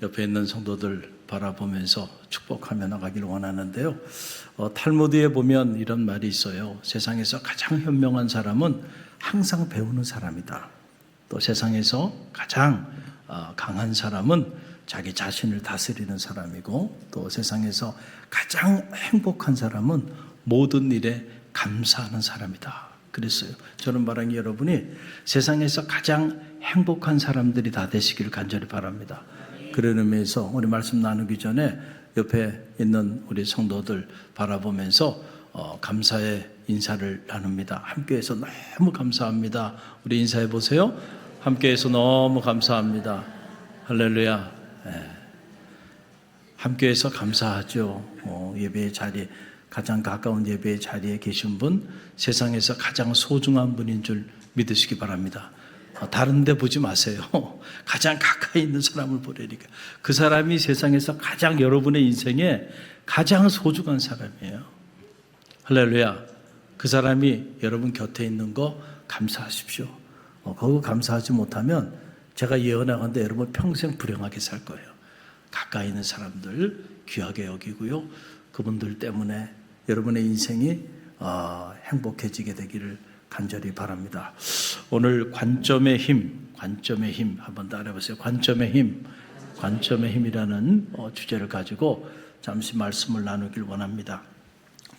옆에 있는 성도들 바라보면서 축복하며 나가기를 원하는데요. 탈무드에 보면 이런 말이 있어요. 세상에서 가장 현명한 사람은 항상 배우는 사람이다. 또 세상에서 가장 강한 사람은 자기 자신을 다스리는 사람이고, 또 세상에서 가장 행복한 사람은 모든 일에 감사하는 사람이다. 그랬어요. 저는 바라는 여러분이 세상에서 가장 행복한 사람들이 다 되시길 간절히 바랍니다. 그런 의미에서 우리 말씀 나누기 전에 옆에 있는 우리 성도들 바라보면서 감사의 인사를 나눕니다. 함께해서 너무 감사합니다. 우리 인사해 보세요. 함께해서 너무 감사합니다. 할렐루야. 네. 함께해서 감사하죠. 예배의 자리, 가장 가까운 예배의 자리에 계신 분, 세상에서 가장 소중한 분인 줄 믿으시기 바랍니다. 다른 데 보지 마세요. 가장 가까이 있는 사람을 보려니까. 그 사람이 세상에서 가장 여러분의 인생에 가장 소중한 사람이에요. 할렐루야. 그 사람이 여러분 곁에 있는 거 감사하십시오. 그거 감사하지 못하면 제가 예언하건대 여러분 평생 불행하게 살 거예요. 가까이 있는 사람들 귀하게 여기고요. 그분들 때문에 여러분의 인생이 행복해지게 되기를 간절히 바랍니다. 오늘 관점의 힘 한번 따라해보세요. 관점의 힘이라는 주제를 가지고 잠시 말씀을 나누길 원합니다.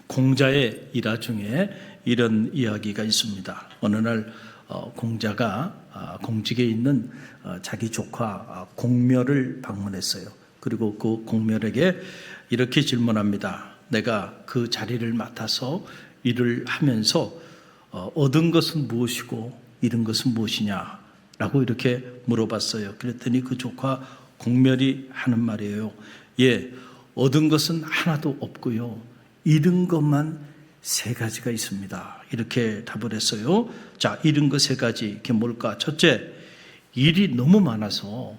공자의 일화 중에 이런 이야기가 있습니다. 어느 날 공자가 공직에 있는 자기 조카 공묘를 방문했어요. 그리고 그 공묘에게 이렇게 질문합니다. 내가 그 자리를 맡아서 일을 하면서 얻은 것은 무엇이고 잃은 것은 무엇이냐 라고 이렇게 물어봤어요. 그랬더니 그 조카 공멸이 하는 말이에요. 예, 얻은 것은 하나도 없고요, 잃은 것만 3가지가 있습니다. 이렇게 답을 했어요. 자, 잃은 것 3가지, 그게 뭘까? 첫째, 일이 너무 많아서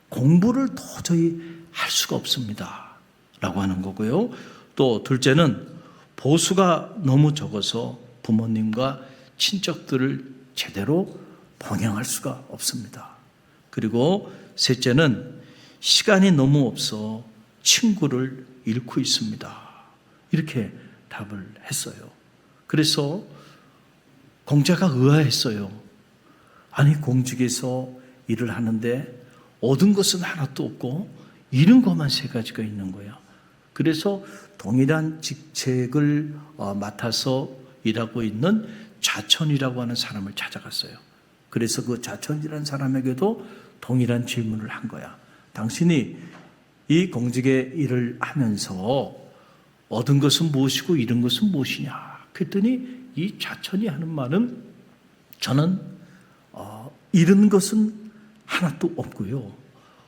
공부를 도저히 할 수가 없습니다 라고 하는 거고요. 또 둘째는 보수가 너무 적어서 부모님과 친척들을 제대로 봉양할 수가 없습니다. 그리고 셋째는 시간이 너무 없어 친구를 잃고 있습니다. 이렇게 답을 했어요. 그래서 공자가 의아했어요. 아니, 공직에서 일을 하는데 얻은 것은 하나도 없고 잃은 것만 3가지가 있는 거야. 그래서 동일한 직책을 맡아서 일하고 있는 좌천이라고 하는 사람을 찾아갔어요. 그래서 그 좌천이라는 사람에게도 동일한 질문을 한 거야. 당신이 이 공직의 일을 하면서 얻은 것은 무엇이고 잃은 것은 무엇이냐? 그랬더니 이 좌천이 하는 말은 저는 잃은 것은 하나도 없고요,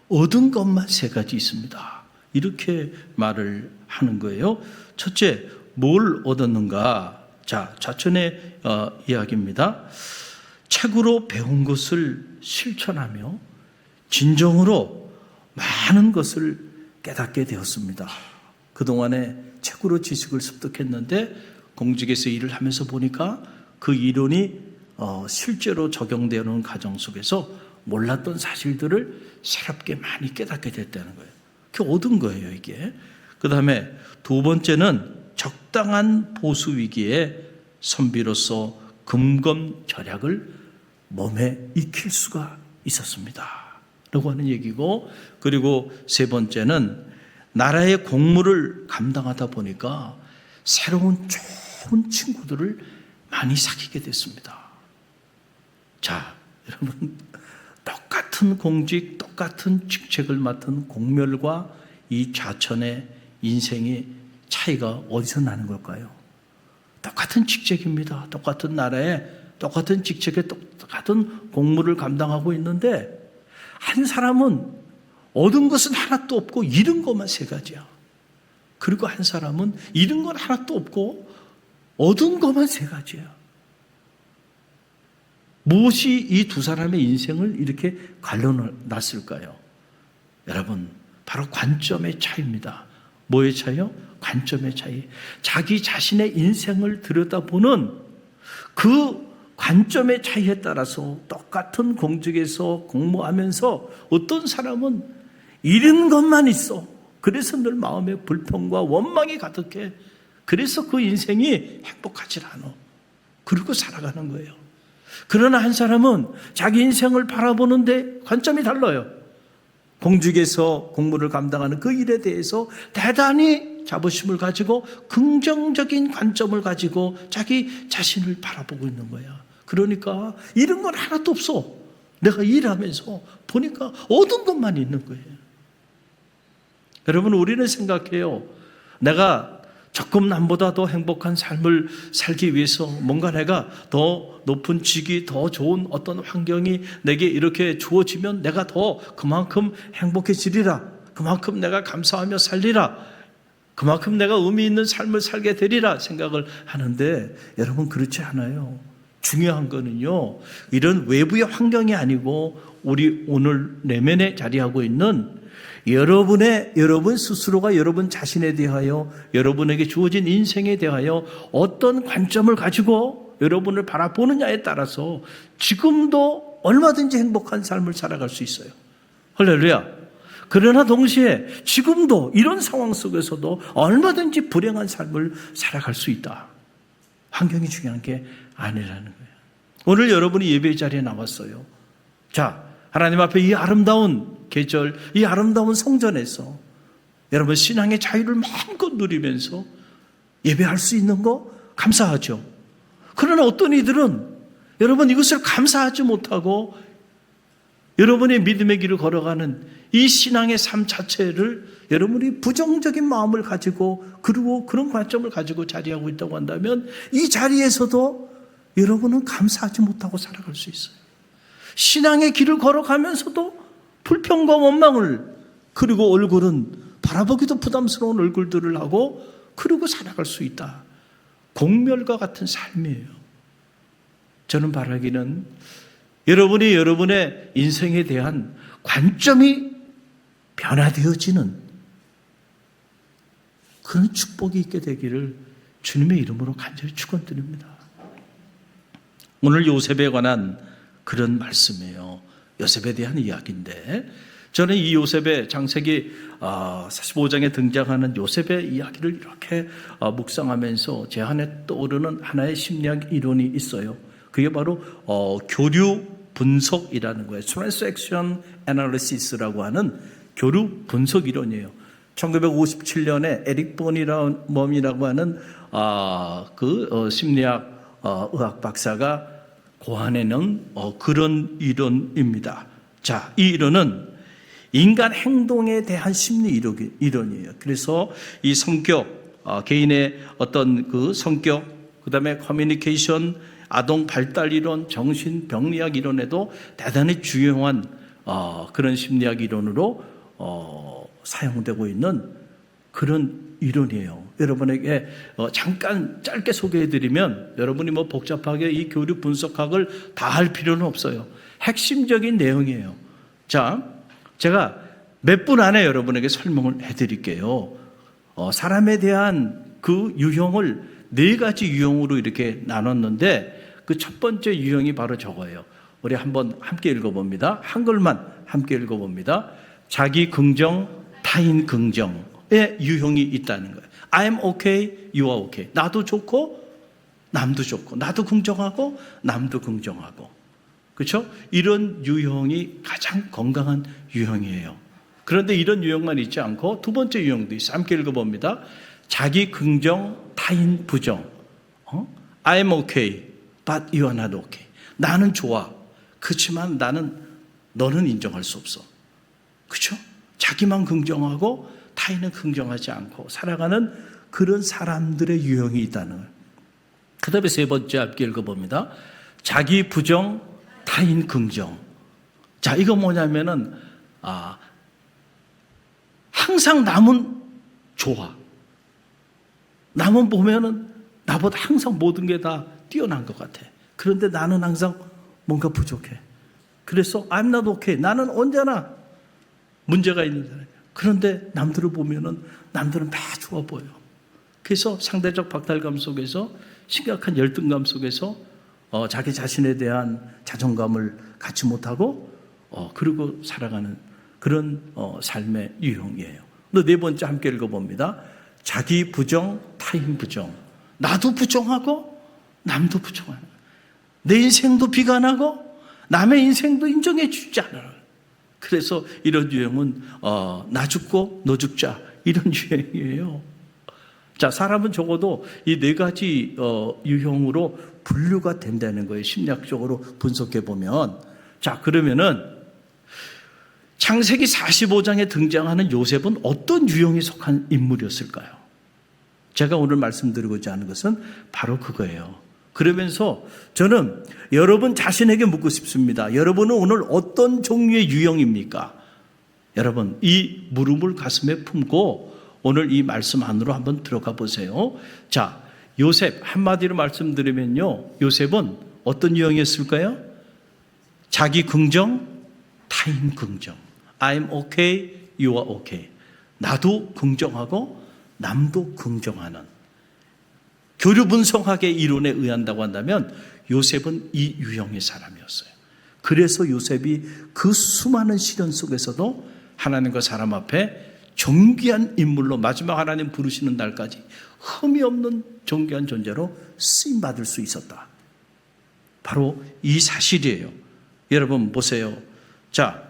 얻은 것만 3가지 있습니다. 이렇게 말을 하는 거예요. 첫째, 뭘 얻었는가? 자, 좌천의 이야기입니다. 책으로 배운 것을 실천하며 진정으로 많은 것을 깨닫게 되었습니다. 그동안에 책으로 지식을 습득했는데 공직에서 일을 하면서 보니까 그 이론이 실제로 적용되는 과정 속에서 몰랐던 사실들을 새롭게 많이 깨닫게 됐다는 거예요. 그게 얻은 거예요, 이게. 그 다음에 2번째는 적당한 보수 위기에 선비로서 금검절약을 몸에 익힐 수가 있었습니다 라고 하는 얘기고, 그리고 3번째는 나라의 공무를 감당하다 보니까 새로운 좋은 친구들을 많이 사귀게 됐습니다. 자, 여러분, 똑같은 공직, 똑같은 직책을 맡은 공멸과 이 좌천의 인생이 차이가 어디서 나는 걸까요? 똑같은 직책입니다. 똑같은 나라에 똑같은 직책에 똑같은 공무를 감당하고 있는데 한 사람은 얻은 것은 하나도 없고 잃은 것만 3가지야. 그리고 한 사람은 잃은 건 하나도 없고 얻은 것만 3가지야. 무엇이 이 두 사람의 인생을 이렇게 갈라놨을까요? 여러분, 바로 관점의 차이입니다. 뭐의 차이요? 관점의 차이. 자기 자신의 인생을 들여다보는 그 관점의 차이에 따라서 똑같은 공직에서 공무하면서 어떤 사람은 잃은 것만 있어. 그래서 늘 마음에 불평과 원망이 가득해. 그래서 그 인생이 행복하지 않아. 그리고 살아가는 거예요. 그러나 한 사람은 자기 인생을 바라보는데 관점이 달라요. 공직에서 공무를 감당하는 그 일에 대해서 대단히 자부심을 가지고 긍정적인 관점을 가지고 자기 자신을 바라보고 있는 거야. 그러니까 잃은 건 하나도 없어. 내가 일하면서 보니까 얻은 것만 있는 거예요. 여러분, 우리는 생각해요. 내가 조금 남보다 더 행복한 삶을 살기 위해서 뭔가 내가 더 높은 직위, 더 좋은 어떤 환경이 내게 이렇게 주어지면 내가 더 그만큼 행복해지리라. 그만큼 내가 감사하며 살리라. 그만큼 내가 의미 있는 삶을 살게 되리라 생각을 하는데, 여러분, 그렇지 않아요. 중요한 거는요, 이런 외부의 환경이 아니고 우리 오늘 내면에 자리하고 있는 여러분 스스로가 여러분 자신에 대하여, 여러분에게 주어진 인생에 대하여 어떤 관점을 가지고 여러분을 바라보느냐에 따라서 지금도 얼마든지 행복한 삶을 살아갈 수 있어요. 할렐루야. 그러나 동시에 지금도 이런 상황 속에서도 얼마든지 불행한 삶을 살아갈 수 있다. 환경이 중요한 게 아니라는 거예요. 오늘 여러분이 예배 자리에 나왔어요. 자, 하나님 앞에 이 아름다운 계절, 이 아름다운 성전에서 여러분 신앙의 자유를 마음껏 누리면서 예배할 수 있는 거 감사하죠. 그러나 어떤 이들은 여러분 이것을 감사하지 못하고 여러분의 믿음의 길을 걸어가는 이 신앙의 삶 자체를 여러분이 부정적인 마음을 가지고, 그리고 그런 관점을 가지고 자리하고 있다고 한다면 이 자리에서도 여러분은 감사하지 못하고 살아갈 수 있어요. 신앙의 길을 걸어가면서도 불평과 원망을, 그리고 얼굴은 바라보기도 부담스러운 얼굴들을 하고 그리고 살아갈 수 있다. 공멸과 같은 삶이에요. 저는 바라기는 여러분이 여러분의 인생에 대한 관점이 변화되어지는 그런 축복이 있게 되기를 주님의 이름으로 간절히 축원드립니다. 오늘 요셉에 관한 그런 말씀이에요. 요셉에 대한 이야기인데, 저는 이 요셉의 창세기 45장에 등장하는 요셉의 이야기를 이렇게 묵상하면서 제 안에 떠오르는 하나의 심리학 이론이 있어요. 그게 바로 교류 분석이라는 거예요. Transaction Analysis라고 하는 교류 분석 이론이에요. 1957년에 에릭 본이라고 하는 심리학 의학 박사가 고안해낸 그런 이론입니다. 자, 이 이론은 인간 행동에 대한 심리 이론이에요. 그래서 이 성격, 개인의 어떤 그 성격, 그 다음에 커뮤니케이션, 아동 발달 이론, 정신병리학 이론에도 대단히 중요한 그런 심리학 이론으로 사용되고 있는 그런 이론이에요. 여러분에게 잠깐 짧게 소개해드리면, 여러분이 뭐 복잡하게 이 교류 분석학을 다 할 필요는 없어요. 핵심적인 내용이에요. 자, 제가 몇 분 안에 여러분에게 설명을 해드릴게요. 사람에 대한 그 유형을 4가지 유형으로 이렇게 나눴는데, 그 첫 번째 유형이 바로 저거예요. 우리 한번 함께 읽어봅니다. 한글만 함께 읽어봅니다. 자기 긍정, 타인 긍정의 유형이 있다는 거예요. I'm okay, you are okay. 나도 좋고 남도 좋고, 나도 긍정하고 남도 긍정하고, 그렇죠? 이런 유형이 가장 건강한 유형이에요. 그런데 이런 유형만 있지 않고 두 번째 유형도 있어요. 함께 읽어봅니다. 자기 긍정, 타인 부정. I'm okay, but you are not okay. 나는 좋아. 그렇지만 너는 인정할 수 없어. 그렇죠? 자기만 긍정하고 타인은 긍정하지 않고 살아가는 그런 사람들의 유형이 있다는 거예요. 그 다음에 세 번째 함께 읽어봅니다. 자기 부정, 타인 긍정. 자, 이거 뭐냐면은 항상 남은 좋아. 남은 보면은 나보다 항상 모든 게 다 뛰어난 것 같아. 그런데 나는 항상 뭔가 부족해. 그래서 I'm not okay. 나는 언제나 문제가 있는 사람이야. 그런데 남들을 보면은 남들은 다 좋아 보여. 그래서 상대적 박탈감 속에서, 심각한 열등감 속에서 자기 자신에 대한 자존감을 갖지 못하고 그리고 살아가는 그런 삶의 유형이에요. 또 네 번째 함께 읽어봅니다. 자기 부정, 타인 부정. 나도 부정하고 남도 부정하는 거예요. 내 인생도 비관하고 남의 인생도 인정해 주지 않아요. 그래서 이런 유형은 나 죽고 너 죽자 이런 유형이에요. 자, 사람은 적어도 이 네 가지 유형으로 분류가 된다는 거예요. 심리학적으로 분석해 보면. 자, 그러면은 창세기 45장에 등장하는 요셉은 어떤 유형에 속한 인물이었을까요? 제가 오늘 말씀드리고자 하는 것은 바로 그거예요. 그러면서 저는 여러분 자신에게 묻고 싶습니다. 여러분은 오늘 어떤 종류의 유형입니까? 여러분, 이 물음을 가슴에 품고 오늘 이 말씀 안으로 한번 들어가 보세요. 자, 요셉 한마디로 말씀드리면요, 요셉은 어떤 유형이었을까요? 자기 긍정, 타인 긍정. I'm okay, you are okay. 나도 긍정하고 남도 긍정하는, 교류 분석학의 이론에 의한다고 한다면 요셉은 이 유형의 사람이었어요. 그래서 요셉이 그 수많은 시련 속에서도 하나님과 사람 앞에 존귀한 인물로 마지막 하나님 부르시는 날까지 흠이 없는 존귀한 존재로 쓰임받을 수 있었다. 바로 이 사실이에요. 여러분 보세요. 자,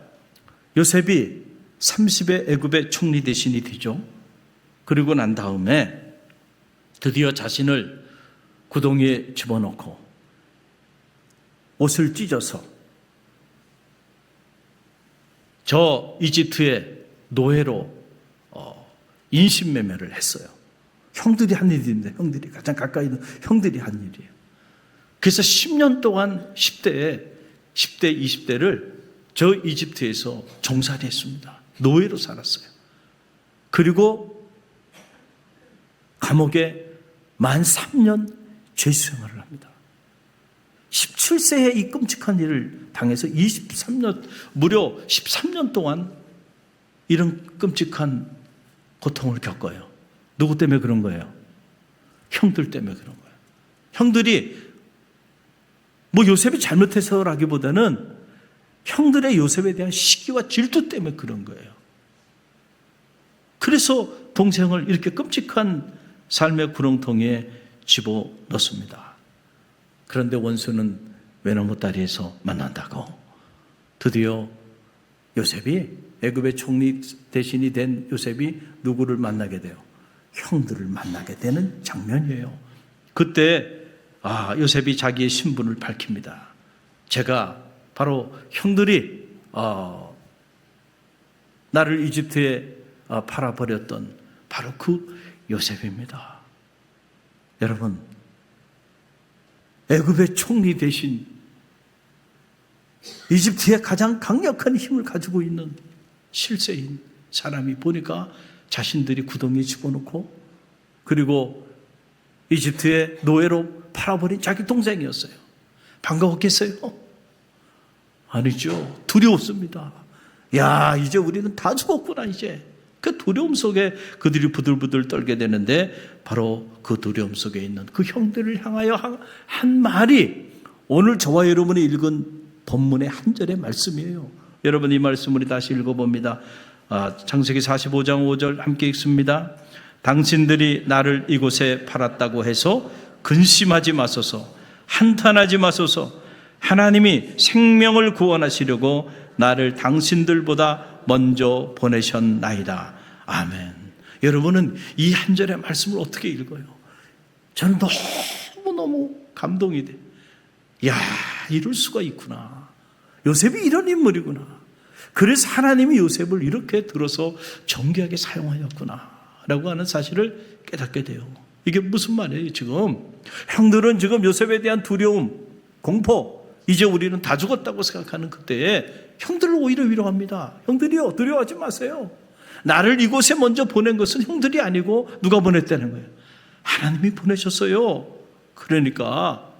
요셉이 30의 애굽의 총리 대신이 되죠. 그리고 난 다음에 드디어 자신을 구덩이에 집어넣고 옷을 찢어서 저 이집트의 노예로 인신매매를 했어요. 형들이 한 일인데, 형들이 가장 가까이 있는 형들이 한 일이에요. 그래서 10년 동안 10대, 20대를 저 이집트에서 종살이 했습니다. 노예로 살았어요. 그리고 감옥에 만 3년 죄수생활을 합니다. 17세에 이 끔찍한 일을 당해서 23년, 무려 13년 동안 이런 끔찍한 고통을 겪어요. 누구 때문에 그런 거예요? 형들 때문에 그런 거예요. 형들이 뭐 요셉이 잘못해서라기보다는 형들의 요셉에 대한 시기와 질투 때문에 그런 거예요. 그래서 동생을 이렇게 끔찍한 삶의 구렁텅이에 집어넣습니다. 그런데 원수는 외나무 다리에서 만난다고 드디어 요셉이, 애굽의 총리 대신이 된 요셉이 누구를 만나게 돼요? 형들을 만나게 되는 장면이에요. 그때 요셉이 자기의 신분을 밝힙니다. 제가 바로 형들이 나를 이집트에 팔아버렸던 바로 그 요셉입니다. 여러분, 애굽의 총리 대신 이집트의 가장 강력한 힘을 가지고 있는 실세인 사람이 보니까 자신들이 구덩이에 집어넣고 그리고 이집트의 노예로 팔아버린 자기 동생이었어요. 반가웠겠어요? 아니죠. 두려웠습니다. 야, 이제 우리는 다 죽었구나, 이제. 그 두려움 속에 그들이 부들부들 떨게 되는데 바로 그 두려움 속에 있는 그 형들을 향하여 한 말이 오늘 저와 여러분이 읽은 본문의 한 절의 말씀이에요. 여러분, 이 말씀 우리 다시 읽어봅니다. 창세기 45장 5절 함께 읽습니다. 당신들이 나를 이곳에 팔았다고 해서 근심하지 마소서, 한탄하지 마소서. 하나님이 생명을 구원하시려고 나를 당신들보다 먼저 보내셨나이다. 아멘. 여러분은 이 한 절의 말씀을 어떻게 읽어요? 저는 너무너무 감동이 돼. 야, 이럴 수가 있구나. 요셉이 이런 인물이구나. 그래서 하나님이 요셉을 이렇게 들어서 정교하게 사용하였구나 라고 하는 사실을 깨닫게 돼요. 이게 무슨 말이에요? 지금 형들은 지금 요셉에 대한 두려움, 공포, 이제 우리는 다 죽었다고 생각하는 그때에 형들을 오히려 위로합니다. 형들이요, 두려워하지 마세요. 나를 이곳에 먼저 보낸 것은 형들이 아니고 누가 보냈다는 거예요? 하나님이 보내셨어요. 그러니까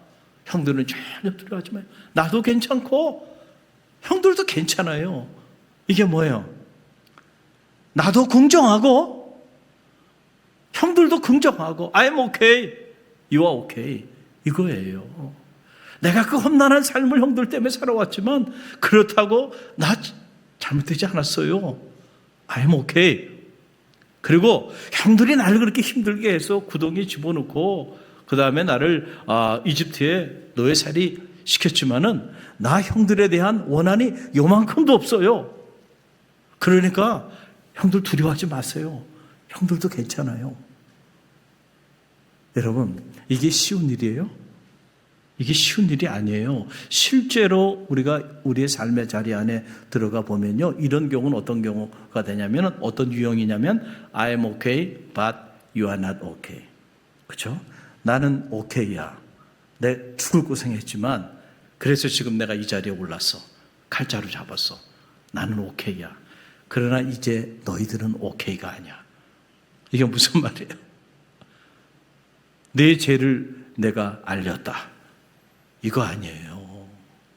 형들은 전혀 두려워하지 마요. 나도 괜찮고 형들도 괜찮아요. 이게 뭐예요? 나도 긍정하고 형들도 긍정하고 I'm okay, you are okay, 이거예요. 내가 그 험난한 삶을 형들 때문에 살아왔지만 그렇다고 나 잘못되지 않았어요. I'm okay. 그리고 형들이 나를 그렇게 힘들게 해서 구덩이에 집어넣고 그 다음에 나를 이집트에 노예살이 시켰지만은 나 형들에 대한 원한이 요만큼도 없어요. 그러니까 형들 두려워하지 마세요. 형들도 괜찮아요. 여러분, 이게 쉬운 일이에요? 이게 쉬운 일이 아니에요. 실제로 우리가 우리의 삶의 자리 안에 들어가 보면요, 이런 경우는 어떤 경우가 되냐면, 어떤 유형이냐면 I'm okay, but you are not okay. 그렇죠? 나는 okay야. 내 죽을 고생했지만 그래서 지금 내가 이 자리에 올랐어. 칼자루 잡았어. 나는 okay야. 그러나 이제 너희들은 okay가 아니야. 이게 무슨 말이에요? 내 죄를 내가 알렸다. 이거 아니에요.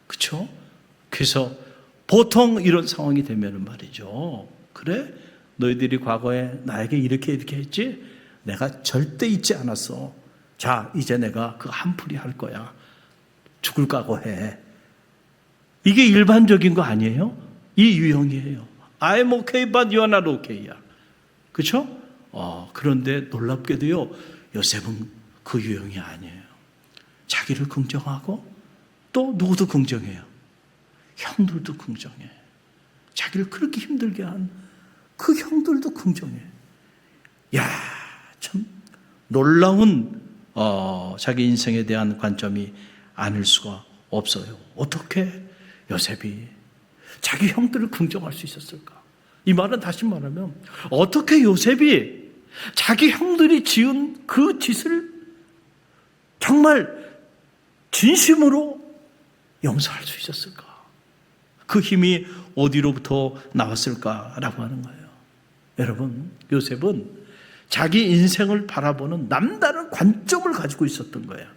그렇죠? 그래서 보통 이런 상황이 되면은 말이죠. 그래? 너희들이 과거에 나에게 이렇게 했지? 내가 절대 잊지 않았어. 자, 이제 내가 그 한풀이 할 거야. 죽을 각오해. 이게 일반적인 거 아니에요? 이 유형이에요. I'm okay, but you are not okay야. 그렇죠? 그런데 놀랍게도요, 요셉은 그 유형이 아니에요. 자기를 긍정하고 또 누구도 긍정해요. 형들도 긍정해. 자기를 그렇게 힘들게 한 그 형들도 긍정해. 야, 참 놀라운 자기 인생에 대한 관점이 아닐 수가 없어요. 어떻게 요셉이 자기 형들을 긍정할 수 있었을까? 이 말은 다시 말하면 어떻게 요셉이 자기 형들이 지은 그 짓을 정말 진심으로 용서할 수 있었을까? 그 힘이 어디로부터 나왔을까라고 하는 거예요. 여러분, 요셉은 자기 인생을 바라보는 남다른 관점을 가지고 있었던 거예요.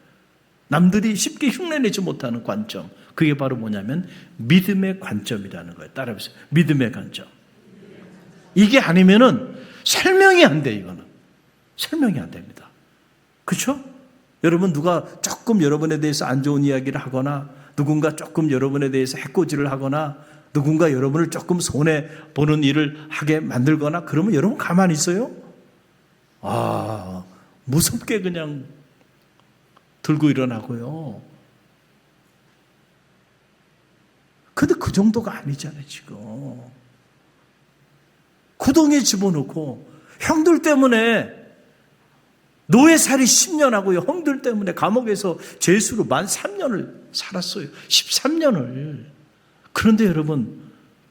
남들이 쉽게 흉내내지 못하는 관점. 그게 바로 뭐냐면 믿음의 관점이라는 거예요. 따라해보세요. 믿음의 관점. 이게 아니면은 설명이 안 돼, 이거는. 설명이 안 됩니다. 그렇죠? 여러분, 누가 조금 여러분에 대해서 안 좋은 이야기를 하거나 누군가 조금 여러분에 대해서 해코지를 하거나 누군가 여러분을 조금 손해보는 일을 하게 만들거나 그러면 여러분 가만히 있어요? 무섭게 그냥 들고 일어나고요. 근데 그 정도가 아니잖아요, 지금. 구덩이에 집어넣고 형들 때문에 노예살이 10년 하고요. 형들 때문에 감옥에서 죄수로 만 3년을 살았어요. 13년을. 그런데 여러분,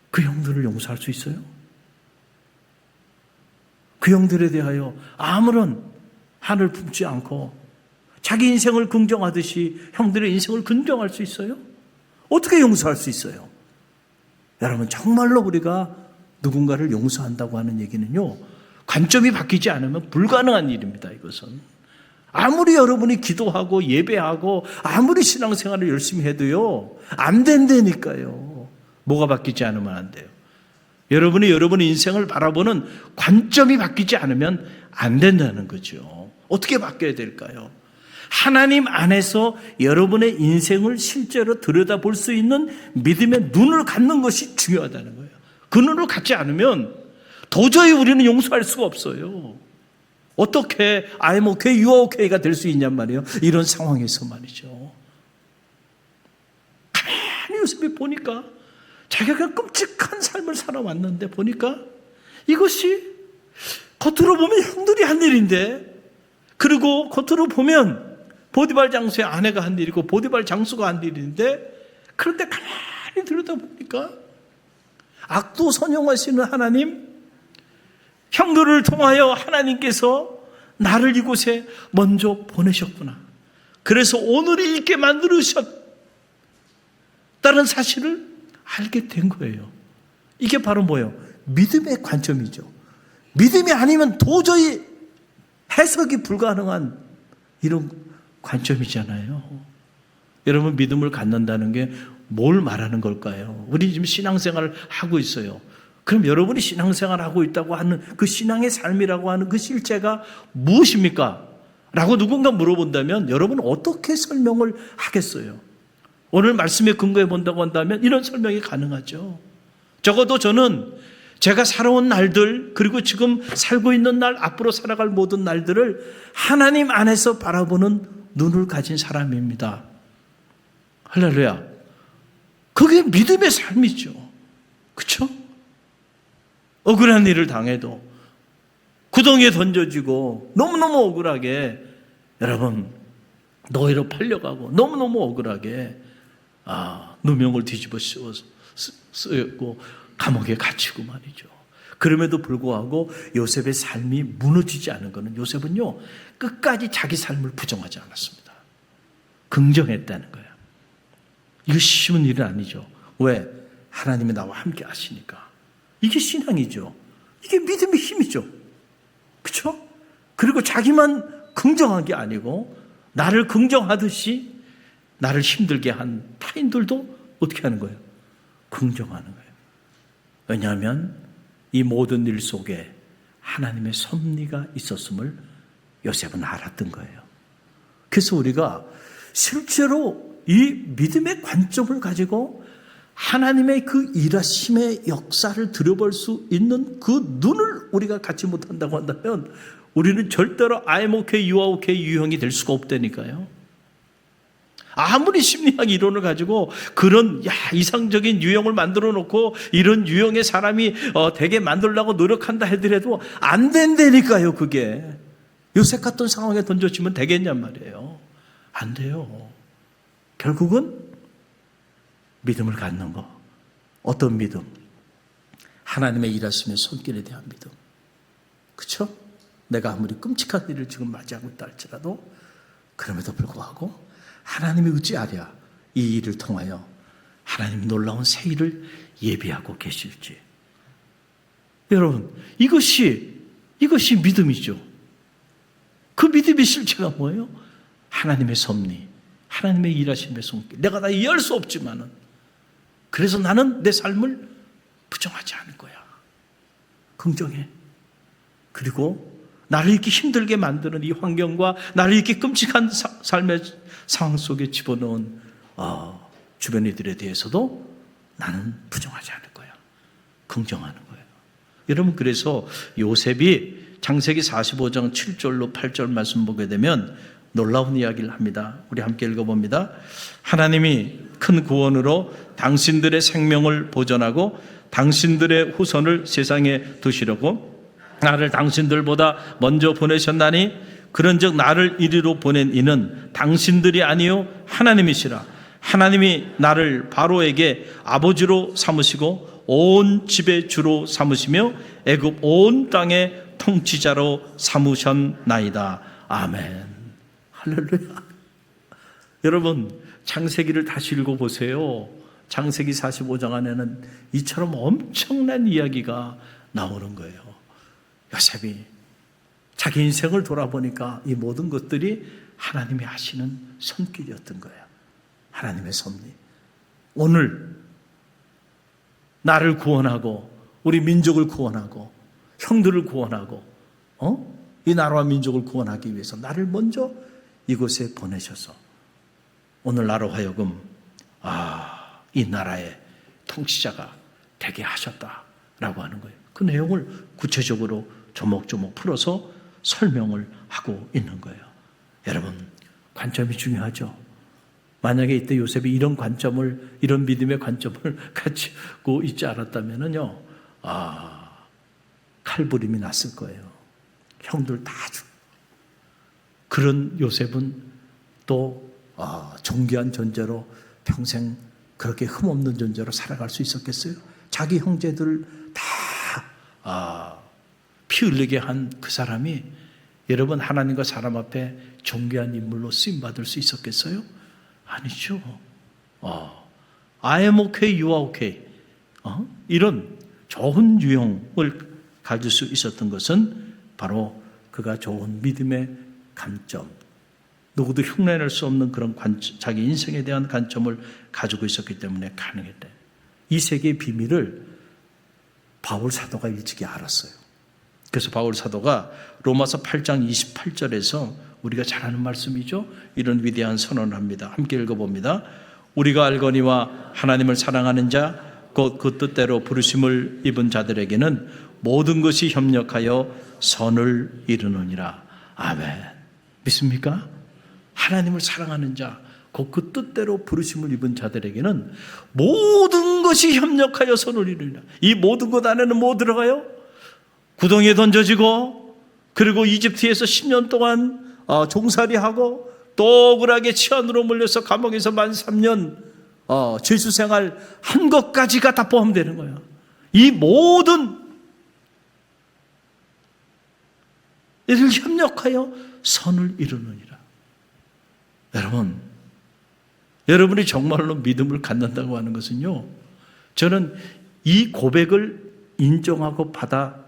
그 형들을 용서할 수 있어요? 그 형들에 대하여 아무런 한을 품지 않고 자기 인생을 긍정하듯이 형들의 인생을 긍정할 수 있어요? 어떻게 용서할 수 있어요? 여러분, 정말로 우리가 누군가를 용서한다고 하는 얘기는요, 관점이 바뀌지 않으면 불가능한 일입니다. 이것은 아무리 여러분이 기도하고 예배하고 아무리 신앙생활을 열심히 해도요 안 된다니까요. 뭐가 바뀌지 않으면 안 돼요. 여러분이 여러분의 인생을 바라보는 관점이 바뀌지 않으면 안 된다는 거죠. 어떻게 바뀌어야 될까요? 하나님 안에서 여러분의 인생을 실제로 들여다볼 수 있는 믿음의 눈을 갖는 것이 중요하다는 거예요. 그 눈을 갖지 않으면 도저히 우리는 용서할 수가 없어요. 어떻게 I'm okay, you are okay가 될 수 있냔 말이에요. 이런 상황에서 말이죠. 가만히 요셉이 보니까 자기가 그냥 끔찍한 삶을 살아왔는데 보니까 이것이 겉으로 보면 형들이 한 일인데, 그리고 겉으로 보면 보디발 장수의 아내가 한 일이고 보디발 장수가 한 일인데, 그런데 가만히 들여다보니까 악도 선용하시는 하나님, 형들을 통하여 하나님께서 나를 이곳에 먼저 보내셨구나. 그래서 오늘이 있게 만들으셨다는 사실을 알게 된 거예요. 이게 바로 뭐예요? 믿음의 관점이죠. 믿음이 아니면 도저히 해석이 불가능한 이런 관점이잖아요. 여러분, 믿음을 갖는다는 게 뭘 말하는 걸까요? 우리 지금 신앙생활을 하고 있어요. 그럼 여러분이 신앙생활을 하고 있다고 하는 그 신앙의 삶이라고 하는 그 실체가 무엇입니까? 라고 누군가 물어본다면 여러분은 어떻게 설명을 하겠어요? 오늘 말씀에 근거해 본다고 한다면 이런 설명이 가능하죠. 적어도 저는 제가 살아온 날들, 그리고 지금 살고 있는 날, 앞으로 살아갈 모든 날들을 하나님 안에서 바라보는 눈을 가진 사람입니다. 할렐루야. 그게 믿음의 삶이죠. 그렇죠? 억울한 일을 당해도, 구덩이에 던져지고 너무너무 억울하게, 여러분 노예로 팔려가고 너무너무 억울하게 누명을 뒤집어 쓰였고 감옥에 갇히고 말이죠. 그럼에도 불구하고 요셉의 삶이 무너지지 않은 것은, 요셉은요 끝까지 자기 삶을 부정하지 않았습니다. 긍정했다는 거예요. 이거 쉬운 일은 아니죠. 왜? 하나님이 나와 함께 하시니까. 이게 신앙이죠. 이게 믿음의 힘이죠. 그렇죠? 그리고 자기만 긍정한 게 아니고 나를 긍정하듯이 나를 힘들게 한 타인들도 어떻게 하는 거예요? 긍정하는 거예요. 왜냐하면 이 모든 일 속에 하나님의 섭리가 있었음을 요셉은 알았던 거예요. 그래서 우리가 실제로 이 믿음의 관점을 가지고 하나님의 그 일하심의 역사를 들여볼 수 있는 그 눈을 우리가 갖지 못한다고 한다면 우리는 절대로 I'm okay, you are okay 유형이 될 수가 없다니까요. 아무리 심리학 이론을 가지고 그런 이상적인 유형을 만들어 놓고 이런 유형의 사람이 되게 만들려고 노력한다 하더라도 안 된다니까요. 그게 요셉 같은 상황에 던져지면 되겠냔 말이에요. 안 돼요. 결국은 믿음을 갖는 거. 어떤 믿음? 하나님의 일하심의 손길에 대한 믿음. 그렇죠? 내가 아무리 끔찍한 일을 지금 맞이하고 있다 할지라도 그럼에도 불구하고 하나님이 어찌하랴 이 일을 통하여 하나님 놀라운 새 일을 예비하고 계실지. 여러분, 이것이 믿음이죠. 그 믿음의 실체가 뭐예요? 하나님의 섭리, 하나님의 일하심의 손길. 내가 다 이해할 수 없지만은, 그래서 나는 내 삶을 부정하지 않을 거야. 긍정해. 그리고 나를 이렇게 힘들게 만드는 이 환경과 나를 이렇게 끔찍한 삶의 상황 속에 집어넣은 주변 이들에 대해서도 나는 부정하지 않을 거야. 긍정하는 거예요. 여러분, 그래서 요셉이 창세기 45장 7절로 8절 말씀 보게 되면 놀라운 이야기를 합니다. 우리 함께 읽어봅니다. 하나님이 큰 구원으로 당신들의 생명을 보존하고 당신들의 후손을 세상에 두시려고 나를 당신들보다 먼저 보내셨나니 그런즉 나를 이리로 보낸 이는 당신들이 아니요 하나님이시라. 하나님이 나를 바로에게 아버지로 삼으시고 온 집의 주로 삼으시며 애굽 온 땅의 통치자로 삼으셨나이다. 아멘. 할렐루야. 여러분, 창세기를 다시 읽어보세요. 창세기 45장 안에는 이처럼 엄청난 이야기가 나오는 거예요. 요셉이 자기 인생을 돌아보니까 이 모든 것들이 하나님이 하시는 손길이었던 거예요. 하나님의 섭리. 오늘 나를 구원하고 우리 민족을 구원하고 형들을 구원하고 이 나라와 민족을 구원하기 위해서 나를 먼저 이곳에 보내셔서 오늘 나로 하여금 이 나라의 통치자가 되게 하셨다라고 하는 거예요. 그 내용을 구체적으로 조목조목 풀어서 설명을 하고 있는 거예요. 여러분, 관점이 중요하죠. 만약에 이때 요셉이 이런 관점을, 이런 믿음의 관점을 가지고 있지 않았다면요, 칼부림이 났을 거예요. 형들 다 죽고. 그런 요셉은 또 존귀한 존재로 평생 그렇게 흠없는 존재로 살아갈 수 있었겠어요? 자기 형제들 다 피 흘리게 한 그 사람이 여러분 하나님과 사람 앞에 존귀한 인물로 쓰임받을 수 있었겠어요? 아니죠. I am okay, you are okay. 이런 좋은 유형을 가질 수 있었던 것은 바로 그가 좋은 믿음의 관점, 누구도 흉내낼 수 없는 그런 관점, 자기 인생에 대한 관점을 가지고 있었기 때문에 가능했대. 이 세계의 비밀을 바울 사도가 일찍이 알았어요. 그래서 바울 사도가 로마서 8장 28절에서 우리가 잘 아는 말씀이죠. 이런 위대한 선언을 합니다. 함께 읽어봅니다. 우리가 알거니와 하나님을 사랑하는 자 곧 그 뜻대로 부르심을 입은 자들에게는 모든 것이 협력하여 선을 이루느니라. 아멘. 믿습니까? 하나님을 사랑하는 자 곧 그 뜻대로 부르심을 입은 자들에게는 모든 것이 협력하여 선을 이루느니라. 이 모든 것 안에는 뭐 들어가요? 구덩이에 던져지고, 그리고 이집트에서 10년 동안 종살이하고, 또 억울하게 치안으로 몰려서 감옥에서 만 3년 죄수생활 한 것까지가 다 포함되는 거예요. 이 모든 이를 협력하여 선을 이루느니라. 여러분이 정말로 믿음을 갖는다고 하는 것은요, 저는 이 고백을 인정하고 받아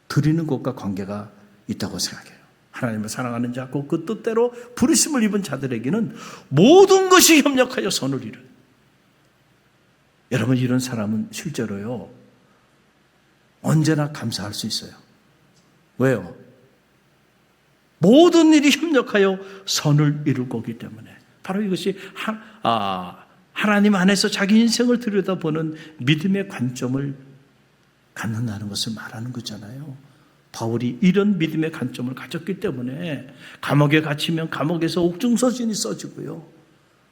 드리는 것과 관계가 있다고 생각해요. 하나님을 사랑하는 자, 곧 그 뜻대로 부르심을 입은 자들에게는 모든 것이 협력하여 선을 이루는. 여러분, 이런 사람은 실제로요, 언제나 감사할 수 있어요. 왜요? 모든 일이 협력하여 선을 이룰 거기 때문에. 바로 이것이 하나님 안에서 자기 인생을 들여다보는 믿음의 관점을 갖는다는 것을 말하는 거잖아요. 바울이 이런 믿음의 관점을 가졌기 때문에 감옥에 갇히면 감옥에서 옥중서신이 써지고요.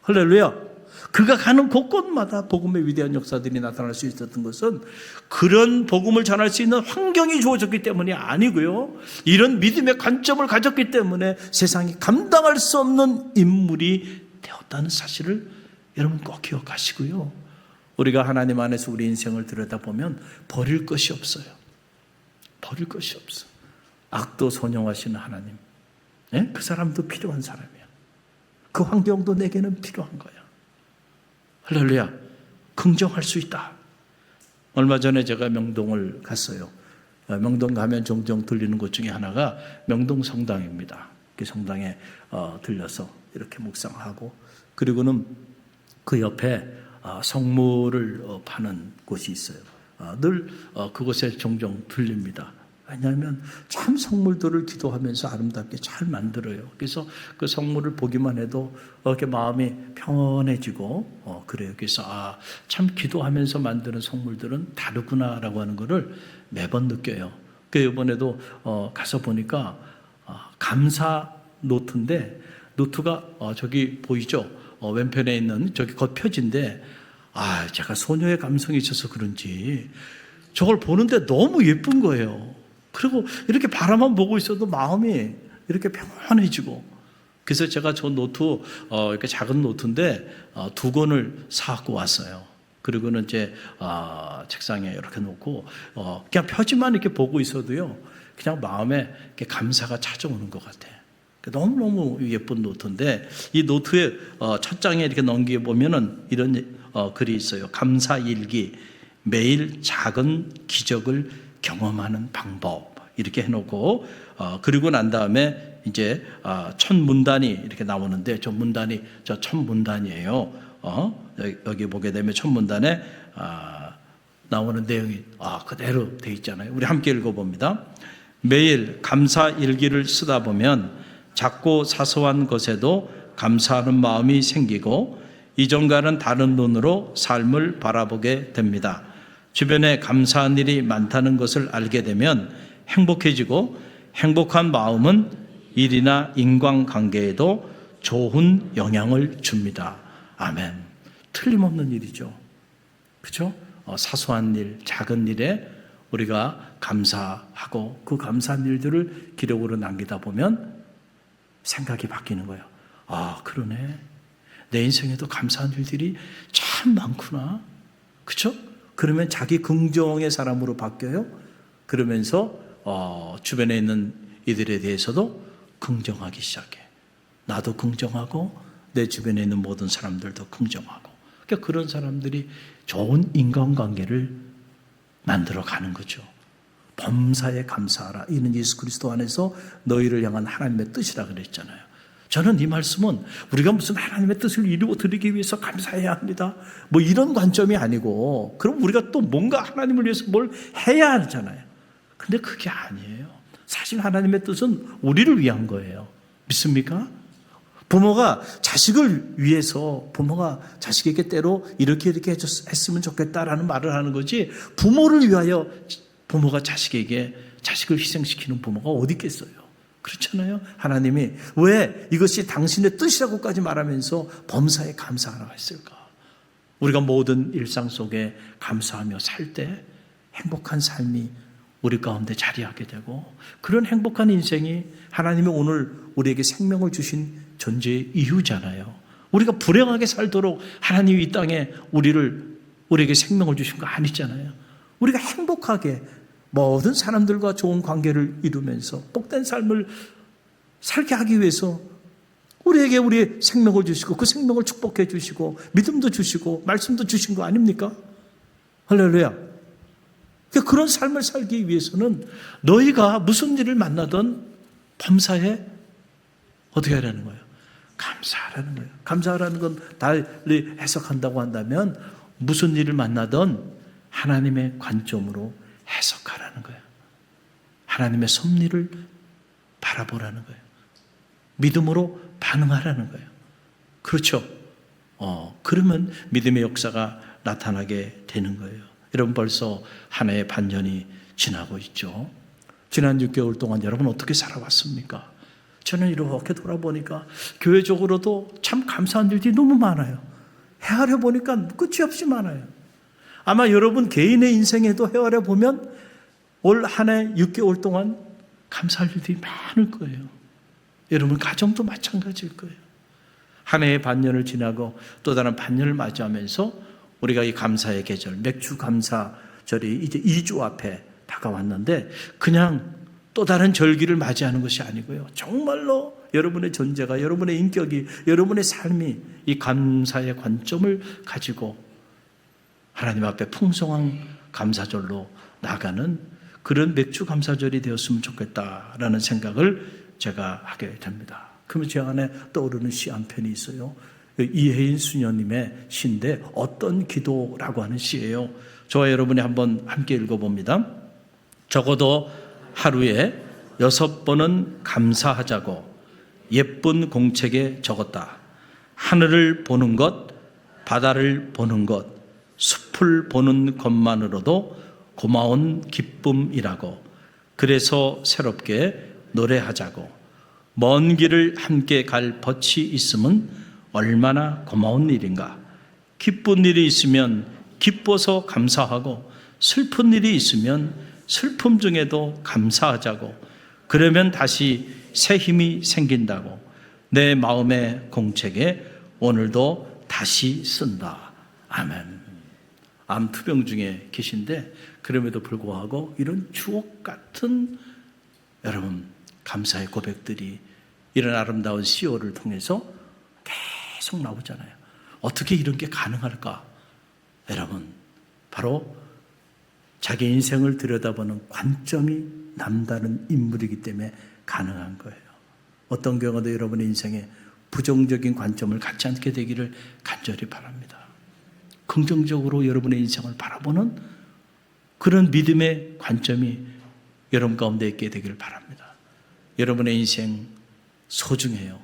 할렐루야. 그가 가는 곳곳마다 복음의 위대한 역사들이 나타날 수 있었던 것은 그런 복음을 전할 수 있는 환경이 주어졌기 때문이 아니고요, 이런 믿음의 관점을 가졌기 때문에 세상이 감당할 수 없는 인물이 되었다는 사실을 여러분 꼭 기억하시고요, 우리가 하나님 안에서 우리 인생을 들여다보면 버릴 것이 없어요. 버릴 것이 없어. 악도 선용하시는 하나님, 그 사람도 필요한 사람이야. 그 환경도 내게는 필요한 거야. 할렐루야. 긍정할 수 있다. 얼마 전에 제가 명동을 갔어요. 명동 가면 종종 들리는 곳 중에 하나가 명동 성당입니다. 그 성당에 들려서 이렇게 묵상하고, 그리고는 그 옆에 성물을 파는 곳이 있어요. 늘 그곳에 종종 들립니다. 왜냐하면 참 성물들을 기도하면서 아름답게 잘 만들어요. 그래서 그 성물을 보기만 해도 이렇게 마음이 평온해지고 그래요. 그래서 참 기도하면서 만드는 성물들은 다르구나라고 하는 것을 매번 느껴요. 그래서 이번에도 가서 보니까 감사 노트인데, 노트가 저기 보이죠? 왼편에 있는 저기 겉표지인데, 제가 소녀의 감성이 있어서 그런지 저걸 보는데 너무 예쁜 거예요. 그리고 이렇게 바라만 보고 있어도 마음이 이렇게 평온해지고, 그래서 제가 저 노트, 이렇게 작은 노트인데 2권을 사갖고 왔어요. 그리고는 이제 책상에 이렇게 놓고 그냥 표지만 이렇게 보고 있어도요, 그냥 마음에 이렇게 감사가 찾아오는 것 같아요. 너무너무 예쁜 노트인데, 이 노트의 첫 장에 이렇게 넘겨 보면은 이런 글이 있어요. 감사일기, 매일 작은 기적을 경험하는 방법, 이렇게 해놓고 그리고 난 다음에 이제 첫 문단이 이렇게 나오는데, 저 문단이 첫 문단이에요. 여기 보게 되면 첫 문단에 나오는 내용이 그대로 돼 있잖아요. 우리 함께 읽어봅니다. 매일 감사일기를 쓰다 보면 작고 사소한 것에도 감사하는 마음이 생기고 이전과는 다른 눈으로 삶을 바라보게 됩니다. 주변에 감사한 일이 많다는 것을 알게 되면 행복해지고, 행복한 마음은 일이나 인간관계에도 좋은 영향을 줍니다. 아멘. 틀림없는 일이죠. 그렇죠? 사소한 일, 작은 일에 우리가 감사하고 그 감사한 일들을 기록으로 남기다 보면 생각이 바뀌는 거예요. 그러네. 내 인생에도 감사한 일들이 참 많구나. 그렇죠? 그러면 자기 긍정의 사람으로 바뀌어요. 그러면서 주변에 있는 이들에 대해서도 긍정하기 시작해. 나도 긍정하고 내 주변에 있는 모든 사람들도 긍정하고. 그러니까 그런 사람들이 좋은 인간관계를 만들어가는 거죠. 범사에 감사하라. 이는 예수 그리스도 안에서 너희를 향한 하나님의 뜻이라 그랬잖아요. 저는 이 말씀은 우리가 무슨 하나님의 뜻을 이루어 드리기 위해서 감사해야 합니다, 뭐 이런 관점이 아니고, 그럼 우리가 또 뭔가 하나님을 위해서 뭘 해야 하잖아요. 근데 그게 아니에요. 사실 하나님의 뜻은 우리를 위한 거예요. 믿습니까? 부모가 자식을 위해서 부모가 자식에게 때로 이렇게 했으면 좋겠다라는 말을 하는 거지, 부모를 위하여 부모가 자식에게 자식을 희생시키는 부모가 어디 있겠어요? 그렇잖아요. 하나님이 왜 이것이 당신의 뜻이라고까지 말하면서 범사에 감사하라고 했을까? 우리가 모든 일상 속에 감사하며 살 때 행복한 삶이 우리 가운데 자리하게 되고, 그런 행복한 인생이 하나님이 오늘 우리에게 생명을 주신 존재의 이유잖아요. 우리가 불행하게 살도록 하나님이 이 땅에 우리에게 생명을 주신 거 아니잖아요. 우리가 행복하게 모든 사람들과 좋은 관계를 이루면서 복된 삶을 살게 하기 위해서 우리에게 우리의 생명을 주시고 그 생명을 축복해 주시고 믿음도 주시고 말씀도 주신 거 아닙니까? 할렐루야. 그런 삶을 살기 위해서는 너희가 무슨 일을 만나든 범사에 어떻게 하라는 거예요? 감사하라는 거예요. 감사하라는 건 달리 해석한다고 한다면 무슨 일을 만나든 하나님의 관점으로 해석하라는 거예요. 하나님의 섭리를 바라보라는 거예요. 믿음으로 반응하라는 거예요. 그렇죠? 그러면 믿음의 역사가 나타나게 되는 거예요. 여러분, 벌써 한 해의 반년이 지나고 있죠. 지난 6개월 동안 여러분 어떻게 살아왔습니까? 저는 이렇게 돌아보니까 교회적으로도 참 감사한 일들이 너무 많아요. 헤아려 보니까 끝이 없이 많아요. 아마 여러분 개인의 인생에도 헤아려 보면 올 한 해 6개월 동안 감사할 일들이 많을 거예요. 여러분 가정도 마찬가지일 거예요. 한 해의 반년을 지나고 또 다른 반년을 맞이하면서 우리가 이 감사의 계절, 맥주 감사절이 이제 2주 앞에 다가왔는데 그냥 또 다른 절기를 맞이하는 것이 아니고요. 정말로 여러분의 존재가, 여러분의 인격이, 여러분의 삶이 이 감사의 관점을 가지고 하나님 앞에 풍성한 감사절로 나가는 그런 맥주 감사절이 되었으면 좋겠다라는 생각을 제가 하게 됩니다. 그러면 제 안에 떠오르는 시 한 편이 있어요. 이혜인 수녀님의 시인데 어떤 기도라고 하는 시예요. 저와 여러분이 한번 함께 읽어봅니다. 적어도 하루에 6번은 감사하자고 예쁜 공책에 적었다. 하늘을 보는 것, 바다를 보는 것, 숲을 보는 것만으로도 고마운 기쁨이라고. 그래서 새롭게 노래하자고. 먼 길을 함께 갈 덫이 있음은 얼마나 고마운 일인가. 기쁜 일이 있으면 기뻐서 감사하고 슬픈 일이 있으면 슬픔 중에도 감사하자고. 그러면 다시 새 힘이 생긴다고. 내 마음의 공책에 오늘도 다시 쓴다. 아멘. 암 투병 중에 계신데 그럼에도 불구하고 이런 주옥 같은 여러분 감사의 고백들이 이런 아름다운 시호를 통해서 계속 나오잖아요. 어떻게 이런 게 가능할까? 여러분, 바로 자기 인생을 들여다보는 관점이 남다른 인물이기 때문에 가능한 거예요. 어떤 경우도 여러분의 인생에 부정적인 관점을 갖지 않게 되기를 간절히 바랍니다. 긍정적으로 여러분의 인생을 바라보는 그런 믿음의 관점이 여러분 가운데 있게 되기를 바랍니다. 여러분의 인생 소중해요.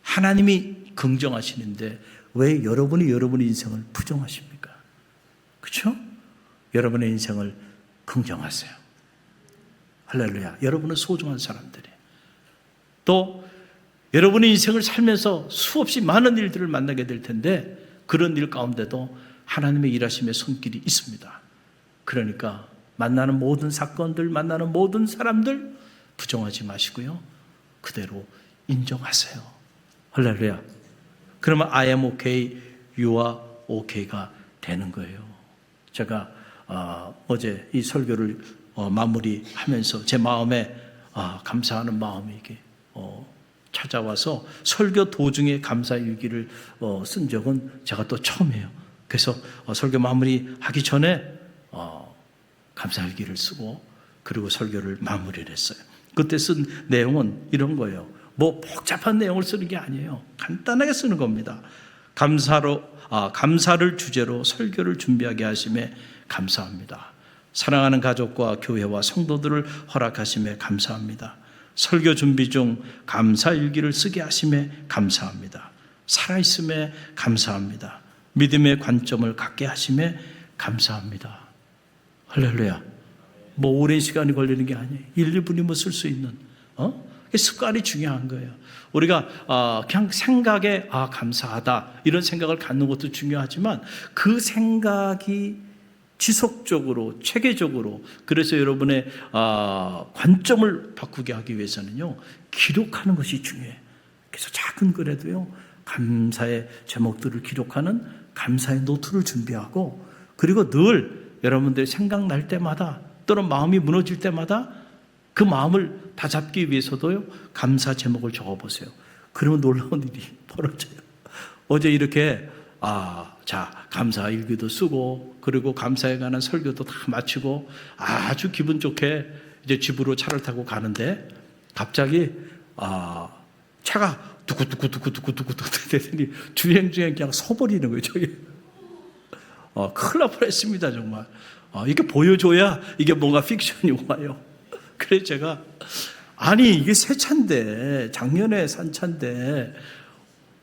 하나님이 긍정하시는데 왜 여러분이 여러분의 인생을 부정하십니까? 그렇죠? 여러분의 인생을 긍정하세요. 할렐루야. 여러분은 소중한 사람들이에요. 또 여러분의 인생을 살면서 수없이 많은 일들을 만나게 될 텐데 그런 일 가운데도 하나님의 일하심의 손길이 있습니다. 그러니까 만나는 모든 사건들, 만나는 모든 사람들 부정하지 마시고요. 그대로 인정하세요. 할렐루야. 그러면 I am okay, you are okay가 되는 거예요. 제가 어제 이 설교를 마무리하면서 제 마음에 감사하는 마음이 이게 찾아와서 설교 도중에 감사일기를 쓴 적은 제가 또 처음이에요. 그래서 설교 마무리하기 전에 감사일기를 쓰고 그리고 설교를 마무리를 했어요. 그때 쓴 내용은 이런 거예요. 뭐 복잡한 내용을 쓰는 게 아니에요. 간단하게 쓰는 겁니다. 감사를 주제로 설교를 준비하게 하심에 감사합니다. 사랑하는 가족과 교회와 성도들을 허락하심에 감사합니다. 설교 준비 중 감사 일기를 쓰게 하심에 감사합니다. 살아있음에 감사합니다. 믿음의 관점을 갖게 하심에 감사합니다. 할렐루야. 뭐 오랜 시간이 걸리는 게 아니에요. 1, 2분이면 쓸 수 있는 습관이 중요한 거예요. 우리가 그냥 생각에 감사하다 이런 생각을 갖는 것도 중요하지만 그 생각이 지속적으로 체계적으로 그래서 여러분의 관점을 바꾸게 하기 위해서는요 기록하는 것이 중요해요. 그래서 작은 글에도요 감사의 제목들을 기록하는 감사의 노트를 준비하고 그리고 늘 여러분들 생각날 때마다 또는 마음이 무너질 때마다 그 마음을 다잡기 위해서도요 감사 제목을 적어보세요. 그러면 놀라운 일이 벌어져요. 어제 이렇게 감사 일기도 쓰고 그리고 감사에 관한 설교도 다 마치고 아주 기분 좋게 이제 집으로 차를 타고 가는데 갑자기 차가 두구두구두구두구두구 되더니 주행 중에 그냥 서버리는 거예요. 저기 큰일 날 뻔했습니다. 정말 이게 보여줘야 이게 뭔가 픽션이 와요. 그래서 제가 이게 새 차인데 작년에 산 차인데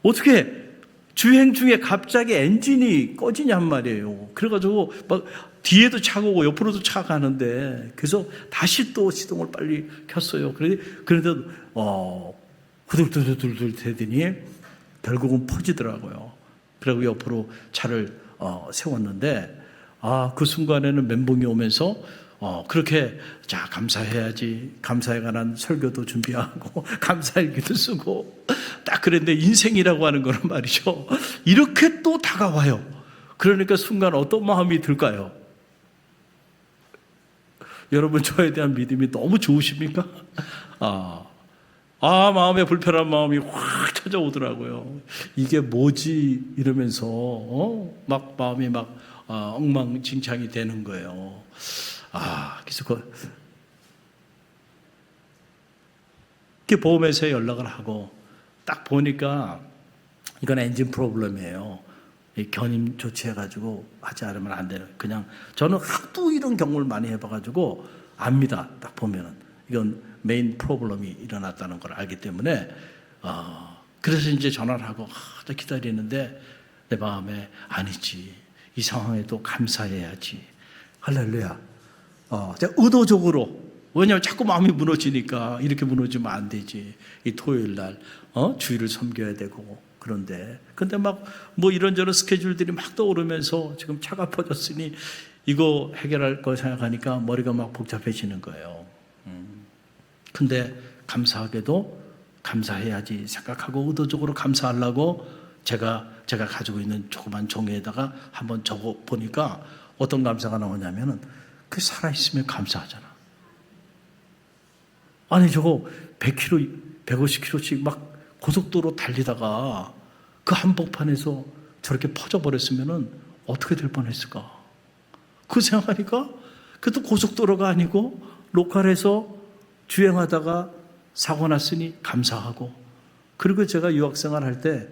어떻게 주행 중에 갑자기 엔진이 꺼지냔 말이에요. 그래가지고 막 뒤에도 차가 오고 옆으로도 차가 가는데 그래서 다시 또 시동을 빨리 켰어요. 그런데 후들후들후들 되더니 결국은 퍼지더라고요. 그리고 옆으로 차를 세웠는데 그 순간에는 멘붕이 오면서 그렇게 감사해야지 감사에 관한 설교도 준비하고 감사일기도 쓰고 딱 그랬는데 인생이라고 하는 거는 말이죠 이렇게 또 다가와요. 그러니까 순간 어떤 마음이 들까요? 여러분 저에 대한 믿음이 너무 좋으십니까? 마음에 불편한 마음이 확 찾아오더라고요. 이게 뭐지 이러면서 막 마음이 막 엉망진창이 되는 거예요. 그래서 보험회사에 연락을 하고 딱 보니까 이건 엔진 프로블럼이에요. 견인 조치해가지고 하지 않으면 안 되는. 그냥 저는 하도 이런 경험을 많이 해봐가지고 압니다. 딱 보면은 이건 메인 프로블럼이 일어났다는 걸 알기 때문에 그래서 이제 전화를 하고 기다리는데 내 마음에 아니지 이 상황에도 감사해야지. 할렐루야. 제가 의도적으로 왜냐하면 자꾸 마음이 무너지니까 이렇게 무너지면 안 되지. 이 토요일 날 주일을 섬겨야 되고 근데 막 뭐 이런저런 스케줄들이 막 떠오르면서 지금 차가 퍼졌으니 이거 해결할 거 생각하니까 머리가 막 복잡해지는 거예요. 근데 감사하게도 감사해야지 생각하고 의도적으로 감사하려고 제가 가지고 있는 조그만 종이에다가 한번 적어 보니까 어떤 감사가 나오냐면은 그 살아있으면 감사하잖아. 저거 100km, 150km씩 막 고속도로 달리다가 그 한복판에서 저렇게 퍼져버렸으면은 어떻게 될 뻔했을까? 그 생각하니까 그것도 고속도로가 아니고 로컬에서 주행하다가 사고 났으니 감사하고 그리고 제가 유학생활 할 때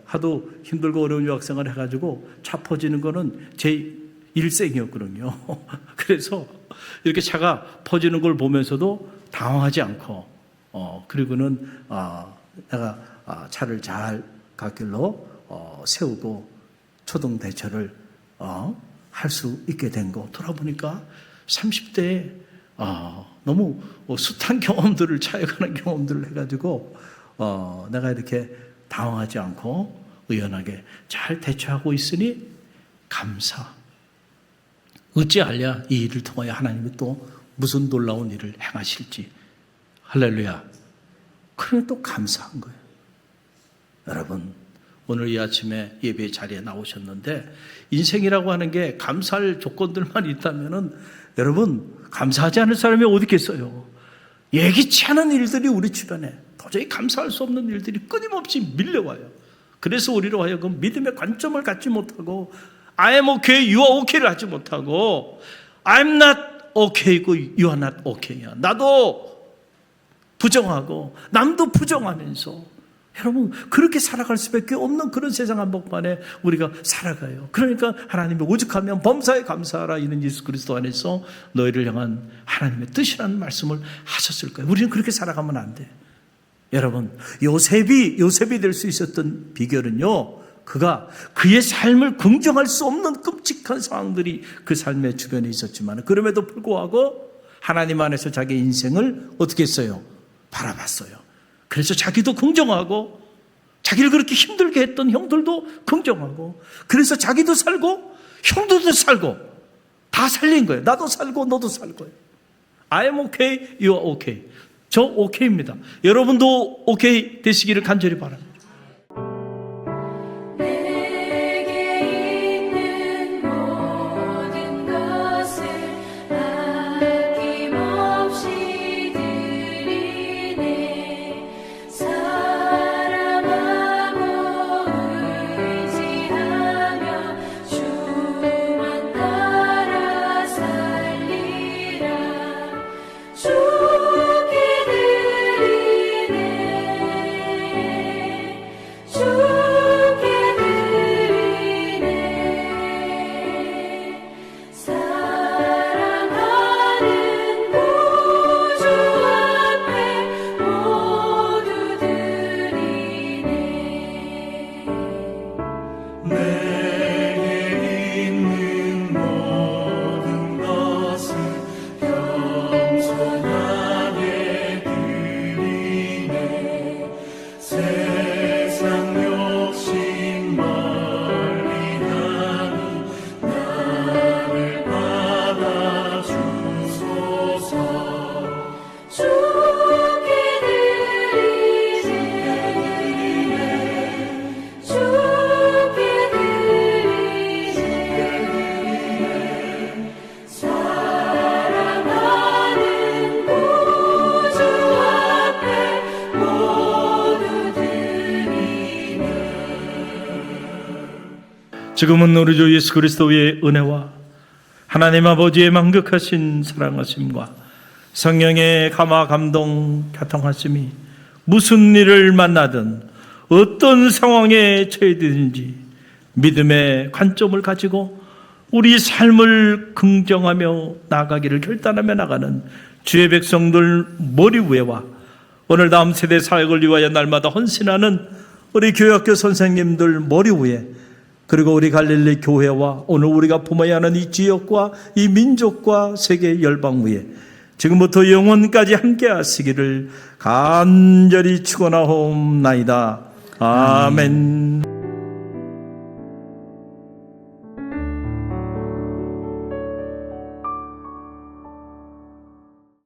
하도 힘들고 어려운 유학생활 해가지고 차 퍼지는 거는 제 일생이었거든요. 그래서 이렇게 차가 퍼지는 걸 보면서도 당황하지 않고 그리고는 내가 차를 잘 갓길로 세우고 초등 대처를 할 수 있게 된 거 돌아보니까 30대에 너무 숱한 경험들을 차에 관한 경험들을 해가지고 내가 이렇게 당황하지 않고 의연하게 잘 대처하고 있으니 감사. 어찌하랴 이 일을 통하여 하나님이 또 무슨 놀라운 일을 행하실지. 할렐루야. 그러면 또 감사한 거예요. 여러분 오늘 이 아침에 예배 자리에 나오셨는데 인생이라고 하는 게 감사할 조건들만 있다면은 여러분 감사하지 않을 사람이 어디 있겠어요. 예기치 않은 일들이 우리 주변에 도저히 감사할 수 없는 일들이 끊임없이 밀려와요. 그래서 우리로 하여금 믿음의 관점을 갖지 못하고 I am okay, you are okay를 하지 못하고 I'm not okay고 you are not okay야. 나도 부정하고 남도 부정하면서 여러분, 그렇게 살아갈 수밖에 없는 그런 세상 한복판에 우리가 살아가요. 그러니까 하나님이 오죽하면 범사에 감사하라, 이는 예수 그리스도 안에서 너희를 향한 하나님의 뜻이라는 말씀을 하셨을 거예요. 우리는 그렇게 살아가면 안 돼. 여러분, 요셉이 될 수 있었던 비결은요, 그가 그의 삶을 긍정할 수 없는 끔찍한 상황들이 그 삶의 주변에 있었지만, 그럼에도 불구하고 하나님 안에서 자기 인생을 어떻게 했어요? 바라봤어요. 그래서 자기도 긍정하고, 자기를 그렇게 힘들게 했던 형들도 긍정하고, 그래서 자기도 살고 형들도 살고 다 살린 거예요. 나도 살고 너도 살 거예요. I am okay, you are okay. 저 오케이입니다. 여러분도 오케이 되시기를 간절히 바랍니다. 지금은 우리 주 예수 그리스도의 은혜와 하나님 아버지의 만극하신 사랑하심과 성령의 감화 감동 교통하심이 무슨 일을 만나든 어떤 상황에 처해지든지 믿음의 관점을 가지고 우리 삶을 긍정하며 나아가기를 결단하며 나가는 주의 백성들 머리 위에와 오늘 다음 세대 사역을 위하여 날마다 헌신하는 우리 교회학교 선생님들 머리 위에, 그리고 우리 갈릴리 교회와 오늘 우리가 품어야 하는 이 지역과 이 민족과 세계 열방 위에 지금부터 영원까지 함께 하시기를 간절히 축원하옵나이다. 아멘.